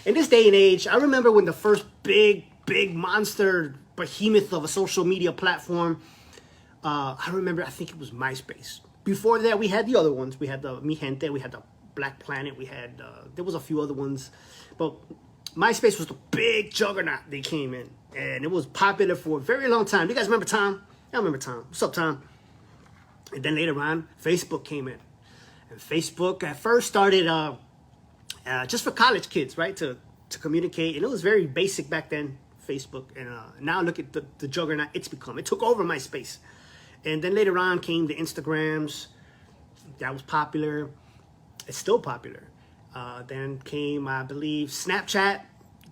in this day and age, I remember when the first big monster behemoth of a social media platform, I remember, I think it was MySpace. Before that, we had the other ones. We had the Mi Gente, we had the Black Planet, we had, there was a few other ones. But MySpace was the big juggernaut they came in. And it was popular for a very long time. Do you guys remember Tom? I remember Tom. What's up, Tom? And then later on, Facebook came in. And Facebook at first started just for college kids, right? To communicate. And it was very basic back then, Facebook. And now look at the juggernaut it's become. It took over MySpace. And then later on came the Instagrams. That was popular. It's still popular. Then came, I believe, Snapchat.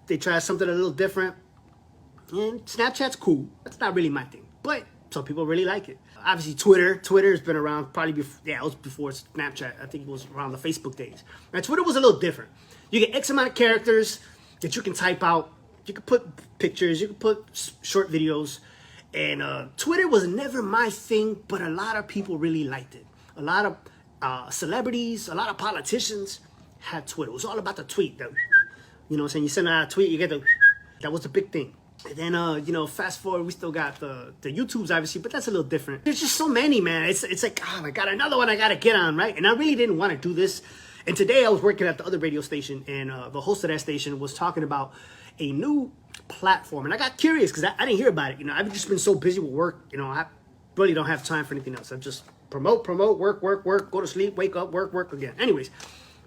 They tried something a little different. And Snapchat's cool. That's not really my thing. But some people really like it. Obviously, Twitter. Twitter's been around probably before, yeah, it was before Snapchat. I think it was around the Facebook days. Now, Twitter was a little different. You get X amount of characters that you can type out. You can put pictures. You can put short videos. And Twitter was never my thing, but a lot of people really liked it. A lot of celebrities, a lot of politicians had Twitter. It was all about the tweet. You know what I'm saying? You send out a tweet, you get the... That was the big thing. And then, you know, fast forward, we still got the YouTubes, obviously, but that's a little different. There's just so many, man. It's like, oh my God, another one I got to get on, right? And I really didn't want to do this. And today I was working at the other radio station, and the host of that station was talking about a new platform. And I got curious because I didn't hear about it. You know, I've just been so busy with work. You know, I really don't have time for anything else. I just promote, work, go to sleep, wake up, work again. Anyways,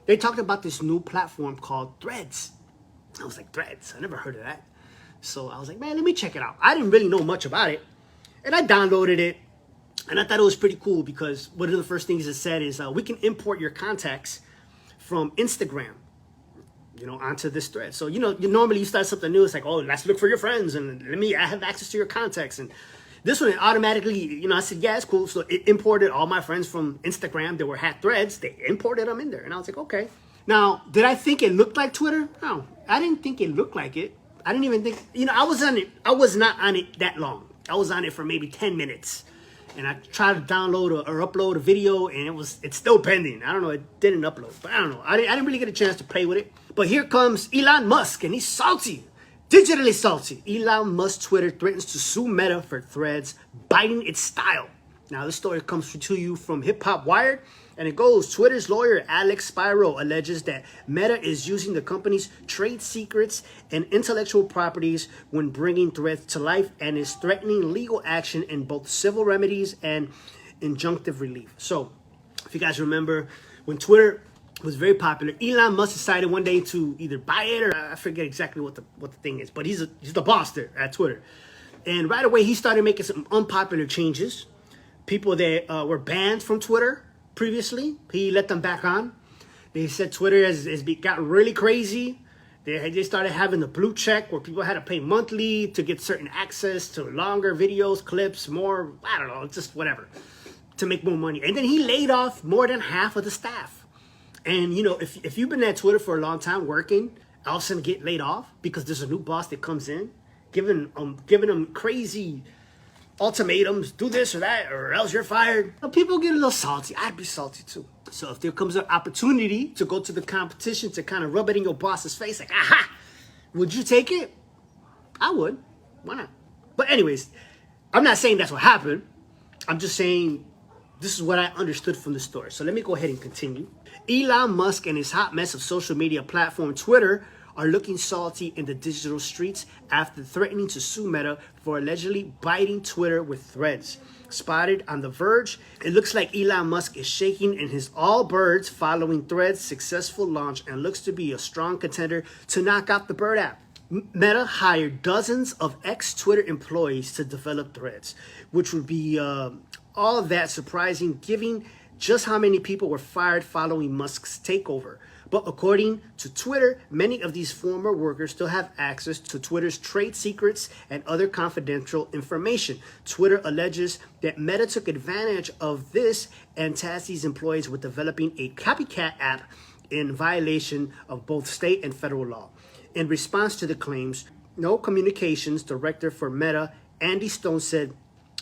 they talked about this new platform called Threads. I was like, Threads? I never heard of that. So I was like, man, let me check it out. I didn't really know much about it. And I downloaded it. And I thought it was pretty cool because one of the first things it said is we can import your contacts from Instagram, you know, onto this thread. So, you know, normally you start something new. It's like, oh, let's look for your friends. And I have access to your contacts. And this one, it automatically, you know, I said, yeah, it's cool. So it imported all my friends from Instagram that had threads. They imported them in there. And I was like, okay. Now, did I think it looked like Twitter? No, I didn't think it looked like it. I didn't even think, you know, I was not on it that long. I was on it for maybe 10 minutes. And I tried to download or upload a video, and it's still pending. I don't know, it didn't upload, but I don't know. I didn't really get a chance to play with it. But here comes Elon Musk, and he's salty, digitally salty. Elon Musk Twitter threatens to sue Meta for threads, biting its style. Now, this story comes to you from Hip Hop Wired, and it goes, Twitter's lawyer Alex Spiro alleges that Meta is using the company's trade secrets and intellectual properties when bringing threads to life and is threatening legal action in both civil remedies and injunctive relief. So, if you guys remember, when Twitter was very popular, Elon Musk decided one day to either buy it or I forget exactly what the thing is, but he's the boss there at Twitter. And right away, he started making some unpopular changes. People that were banned from Twitter previously, he let them back on. They said Twitter has gotten really crazy. They started having the blue check where people had to pay monthly to get certain access to longer videos, clips, more, I don't know, just whatever, to make more money. And then he laid off more than half of the staff. And, you know, if you've been at Twitter for a long time working, all of a sudden get laid off because there's a new boss that comes in, giving them crazy ultimatums, do this or that, or else you're fired. People get a little salty. I'd be salty too. So if there comes an opportunity to go to the competition to kind of rub it in your boss's face, like, aha, would you take it? I would. Why not? But anyways, I'm not saying that's what happened. I'm just saying this is what I understood from the story. So let me go ahead and continue. Elon Musk and his hot mess of social media platform Twitter are looking salty in the digital streets after threatening to sue Meta for allegedly biting Twitter with threads. Spotted on The Verge, it looks like Elon Musk is shaking in his all birds following Threads' successful launch and looks to be a strong contender to knock out the Bird app. Meta hired dozens of ex-Twitter employees to develop Threads, which would be all that surprising given just how many people were fired following Musk's takeover. But according to Twitter, many of these former workers still have access to Twitter's trade secrets and other confidential information. Twitter alleges that Meta took advantage of this and tasked these employees with developing a copycat app in violation of both state and federal law. In response to the claims, no communications director for Meta, Andy Stone, said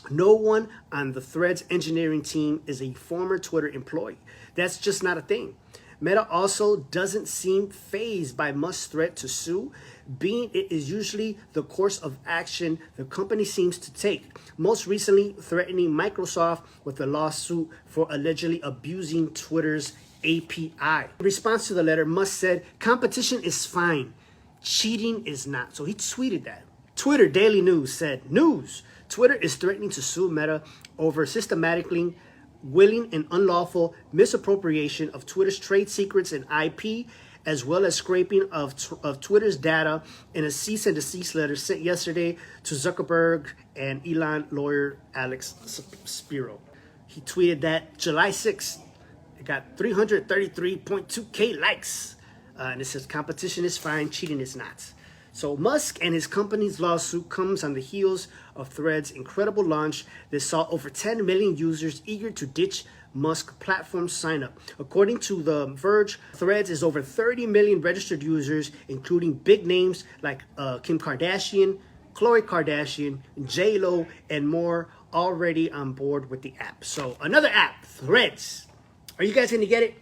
no one on the Threads engineering team is a former Twitter employee. That's just not a thing. Meta also doesn't seem fazed by Musk's threat to sue, being it is usually the course of action the company seems to take, most recently threatening Microsoft with a lawsuit for allegedly abusing Twitter's API. In response to the letter, Musk said, "Competition is fine. Cheating is not." So he tweeted that. Twitter Daily News said, "News. Twitter is threatening to sue Meta over systematically willing and unlawful misappropriation of Twitter's trade secrets and IP, as well as scraping of Twitter's data in a cease and desist letter sent yesterday to Zuckerberg and Elon lawyer Alex Spiro." He tweeted that July 6th. It got 333.2K likes. And it says, "Competition is fine, cheating is not." So Musk and his company's lawsuit comes on the heels of Threads' incredible launch that saw over 10 million users eager to ditch Musk platform sign up. According to The Verge, Threads is over 30 million registered users, including big names like Kim Kardashian, Khloe Kardashian, J-Lo, and more already on board with the app. So another app, Threads. Are you guys going to get it?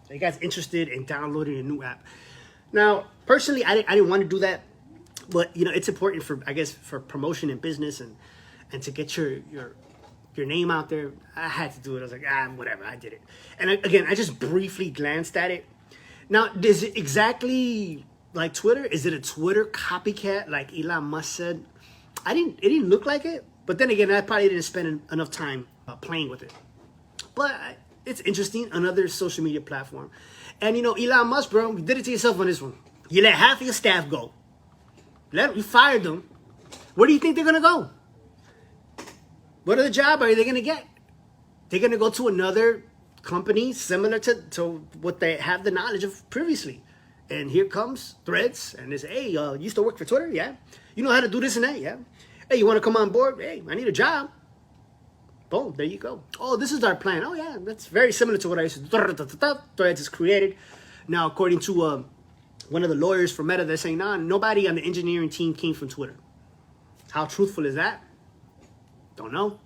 Are you guys interested in downloading a new app? Now, personally, I didn't want to do that, but you know, it's important for, I guess, for promotion in business and to get your name out there. I had to do it. I was like, whatever, I did it. And again, I just briefly glanced at it. Now, is it exactly like Twitter? Is it a Twitter copycat like Elon Musk said? It didn't look like it, but then again, I probably didn't spend enough time playing with it. But it's interesting, another social media platform. And you know, Elon Musk, bro, you did it to yourself on this one. You let half of your staff go. You fired them. Where do you think they're gonna go? What other job are they gonna get? They're gonna go to another company similar to what they have the knowledge of previously. And here comes Threads, and they say, "Hey, you used to work for Twitter, yeah? You know how to do this and that, yeah? Hey, you want to come on board? Hey, I need a job." Boom, there you go. "Oh, this is our plan." "Oh, yeah, that's very similar to what I used to do." Threads is created. Now, according to one of the lawyers for Meta, they're saying, nobody on the engineering team came from Twitter. How truthful is that? Don't know.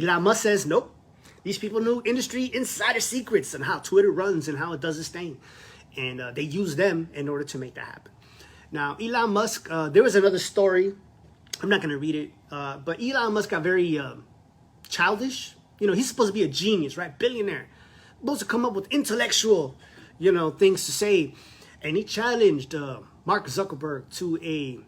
Elon Musk says, nope. These people knew industry insider secrets and how Twitter runs and how it does its thing. And they use them in order to make that happen. Now, Elon Musk, there was another story. I'm not going to read it. But Elon Musk got very childish. You know, he's supposed to be a genius, right? Billionaire. Supposed to come up with intellectual, things to say. And he challenged Mark Zuckerberg to a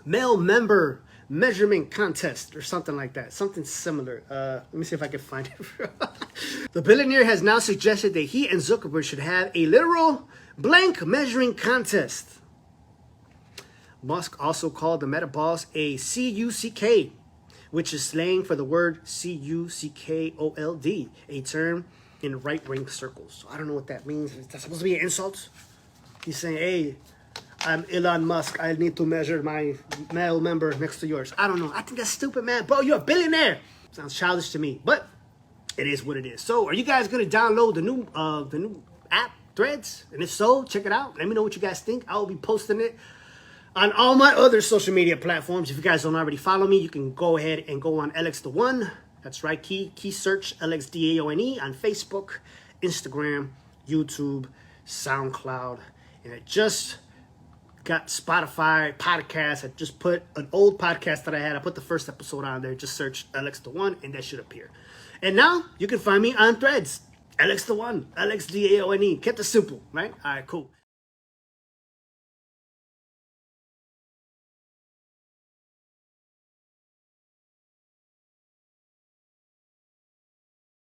male member measurement contest or something like that. Something similar. Let me see if I can find it. The billionaire has now suggested that he and Zuckerberg should have a literal blank measuring contest. Musk also called the Meta boss a CUCK, which is slang for the word CUCKOLD, a term in right-wing circles. So I don't know what that means. Is that supposed to be an insult? He's saying, "Hey, I'm Elon Musk. I need to measure my male member next to yours." I don't know. I think that's stupid, man. Bro, you're a billionaire. Sounds childish to me, but it is what it is. So are you guys going to download the new app, Threads? And if so, check it out. Let me know what you guys think. I will be posting it on all my other social media platforms. If you guys don't already follow me, you can go ahead and go on LX the One. That's right. Key search LXDAONE on Facebook, Instagram, YouTube, SoundCloud. And it just got Spotify podcast. I just put an old podcast that I had. I put the first episode on there. Just search LX the One and that should appear. And now you can find me on Threads. LX the One, LXDAONE. Kept it simple, right? All right, cool.